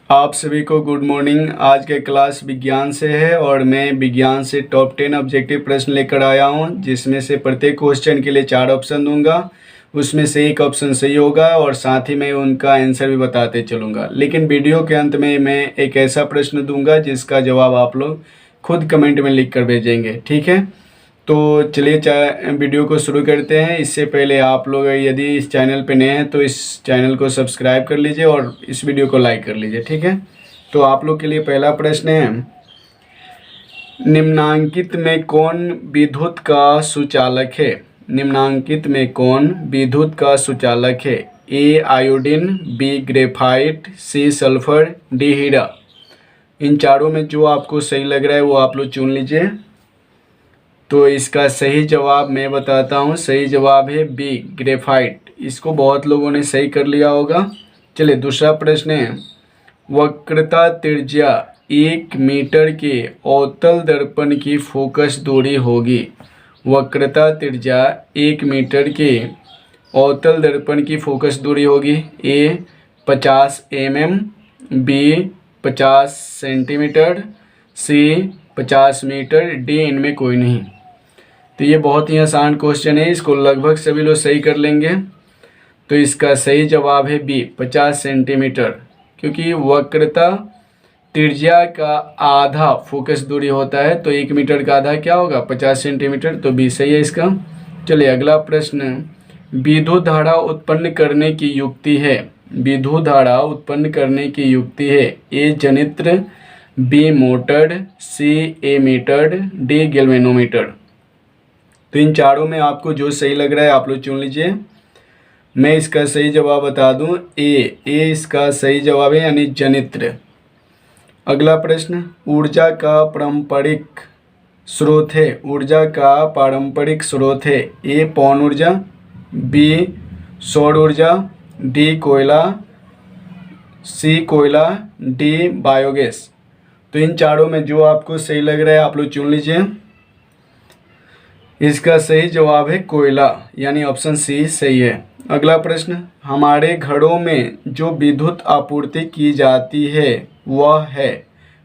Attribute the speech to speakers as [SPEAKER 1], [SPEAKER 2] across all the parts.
[SPEAKER 1] आप सभी को गुड मॉर्निंग। आज के क्लास विज्ञान से है और मैं विज्ञान से टॉप 10 ऑब्जेक्टिव प्रश्न लेकर आया हूं, जिसमें से प्रत्येक क्वेश्चन के लिए 4 ऑप्शन दूंगा। उसमें से एक ऑप्शन सही होगा और साथ ही मैं उनका आंसर भी बताते चलूँगा। लेकिन वीडियो के अंत में मैं एक ऐसा प्रश्न दूंगा जिसका जवाब आप लोग खुद कमेंट में लिख कर भेजेंगे, ठीक है। तो चलिए वीडियो को शुरू करते हैं। इससे पहले आप लोग यदि इस चैनल पे नए हैं तो इस चैनल को सब्सक्राइब कर लीजिए और इस वीडियो को लाइक कर लीजिए, ठीक है। तो आप लोग के लिए पहला प्रश्न है, निम्नांकित में कौन विद्युत का सुचालक है? निम्नांकित में कौन विद्युत का सुचालक है? A iodine, B graphite, C sulphur, D हीरा। इन चारों में जो आपको सही लग रहा है वो आप लोग चुन लीजिए। तो इसका सही जवाब मैं बताता हूँ। सही जवाब है बी ग्रेफाइट। इसको बहुत लोगों ने सही कर लिया होगा। चलिए दूसरा प्रश्न है, वक्रता त्रिज्या 1 मीटर के अवतल दर्पण की फोकस दूरी होगी। वक्रता त्रिज्या 1 मीटर के अवतल दर्पण की फोकस दूरी होगी। ए 50 mm, बी 50 सेंटीमीटर, सी 50 मीटर, डी इनमें कोई नहीं। तो ये बहुत ही आसान क्वेश्चन है, इसको लगभग सभी लोग सही कर लेंगे। तो इसका सही जवाब है बी 50 सेंटीमीटर, क्योंकि वक्रता त्रिज्या का आधा फोकस दूरी होता है। तो 1 मीटर का आधा क्या होगा? 50 सेंटीमीटर। तो बी सही है इसका। चलिए अगला प्रश्न, विद्युत धारा उत्पन्न करने की युक्ति है। विद्युत धारा उत्पन्न करने की युक्ति है। ए जनित्र, बी मोटर, सी एमीटर, डी गैल्वेनोमीटर। तो इन चारों में आपको जो सही लग रहा है आप लोग चुन लीजिए। मैं इसका सही जवाब बता दूं, ए इसका सही जवाब है, यानी जनित्र। अगला प्रश्न, ऊर्जा का पारंपरिक स्रोत है। ऊर्जा का पारंपरिक स्रोत है। ए पवन ऊर्जा, बी सौर ऊर्जा, डी कोयला, सी कोयला, डी बायोगैस। तो इन चारों में जो आपको सही लग रहा है आप लोग चुन लीजिए। इसका सही जवाब है कोयला, यानी ऑप्शन सी सही है। अगला प्रश्न, हमारे घरों में जो विद्युत आपूर्ति की जाती है वह है।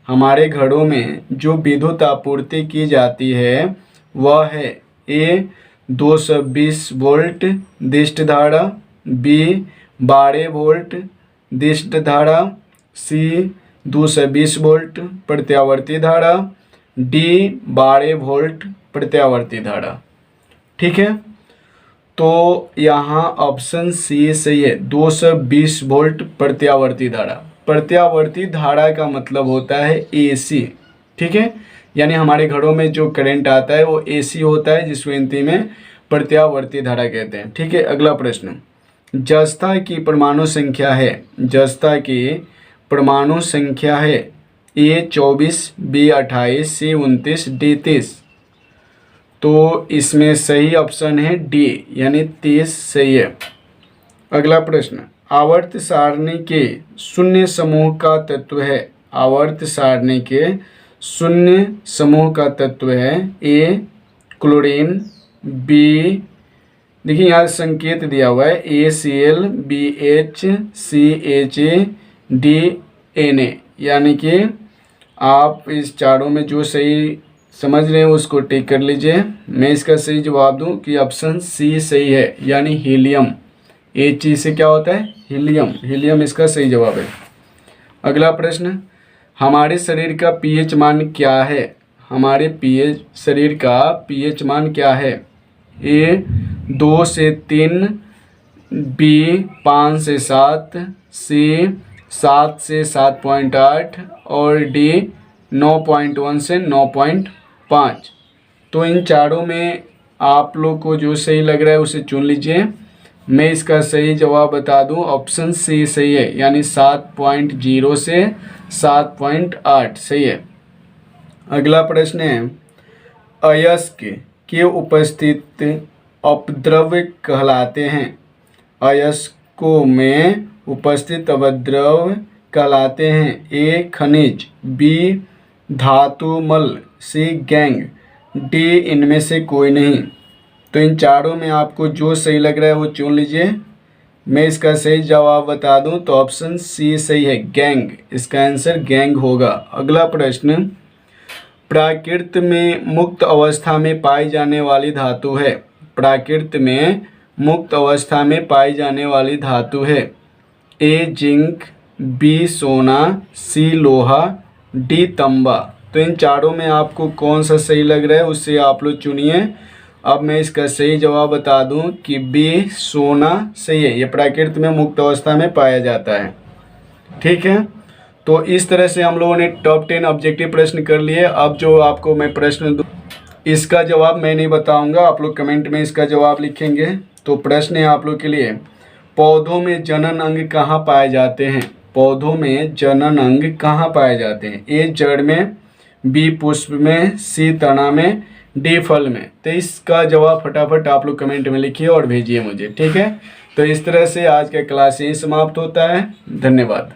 [SPEAKER 1] हमारे घरों में जो विद्युत आपूर्ति की जाती है वह है। ए 220 वोल्ट दिष्ट धारा, बी 12 वोल्ट दिष्ट धारा, सी 220 वोल्ट प्रत्यावर्ती धारा, डी 12 वोल्ट प्रत्यावर्ती धारा। ठीक है, तो यहाँ ऑप्शन सी सही है, 220 वोल्ट प्रत्यावर्ती धारा। प्रत्यावर्ती धारा का मतलब होता है एसी, ठीक है, यानी हमारे घरों में जो करंट आता है वो एसी होता है, जिसको हिंदी में प्रत्यावर्ती धारा कहते हैं। ठीक है, अगला प्रश्न, जस्ता की परमाणु संख्या है। जस्ता की परमाणु संख्या है। ए 24, बी 28, सी 29, डी 30। तो इसमें सही ऑप्शन है डी, यानी 30 सही है। अगला प्रश्न, आवर्त सारणी के शून्य समूह का तत्व है। आवर्त सारणी के शून्य समूह का तत्व है। ए क्लोरीन, बी, देखिए यहाँ संकेत दिया हुआ है, ACl, BH, CHA, DNA, यानी कि आप इस चारों में जो सही समझ रहे हैं उसको टिक कर लीजिए। मैं इसका सही जवाब दूं कि ऑप्शन सी सही है, यानी हीलियम। He से क्या होता है? हीलियम। हीलियम इसका सही जवाब है। अगला प्रश्न, हमारे शरीर का pH मान क्या है? हमारे शरीर का pH मान क्या है? ए 2 से 3, बी 5 से 7, सी 7 से 7.8 और डी 9.1 से 9.5। तो इन चारों में आप लोग को जो सही लग रहा है उसे चुन लीजिए। मैं इसका सही जवाब बता दूं, ऑप्शन सी सही है, यानी 7.0 से 7.8 सही है। अगला प्रश्न है, अयस्क के उपस्थित अपद्रव कहलाते हैं। अयस्कों में उपस्थित अपद्रव कहलाते हैं। ए खनिज, बी धातुमल, सी गैंग, डी इनमें से कोई नहीं। तो इन चारों में आपको जो सही लग रहा है वो चुन लीजिए। मैं इसका सही जवाब बता दूं तो ऑप्शन सी सही है, गैंग। इसका आंसर गैंग होगा। अगला प्रश्न, प्राकृत में मुक्त अवस्था में पाई जाने वाली धातु है। प्राकृत में मुक्त अवस्था में पाई जाने वाली धातु है। ए जिंक, बी सोना, सी लोहा, डी तांबा। तो इन चारों में आपको कौन सा सही लग रहा है उससे आप लोग चुनिए। अब मैं इसका सही जवाब बता दूं कि बी सोना सही है। ये प्राकृत में मुक्त अवस्था में पाया जाता है। ठीक है, तो इस तरह से हम लोगों ने टॉप 10 ऑब्जेक्टिव प्रश्न कर लिए। अब जो आपको मैं प्रश्न दूं इसका जवाब मैं नहीं बताऊंगा, आप लोग कमेंट में इसका जवाब लिखेंगे। तो प्रश्न है आप लोग के लिए, पौधों में जनन अंग कहाँ पाए जाते हैं? पौधों में जनन अंग कहाँ पाए जाते हैं? ए जड़ में, बी पुष्प में, सी तना में, डी फल में। तो इसका जवाब फटाफट आप लोग कमेंट में लिखिए और भेजिए मुझे। ठीक है, तो इस तरह से आज का क्लास यही समाप्त होता है। धन्यवाद।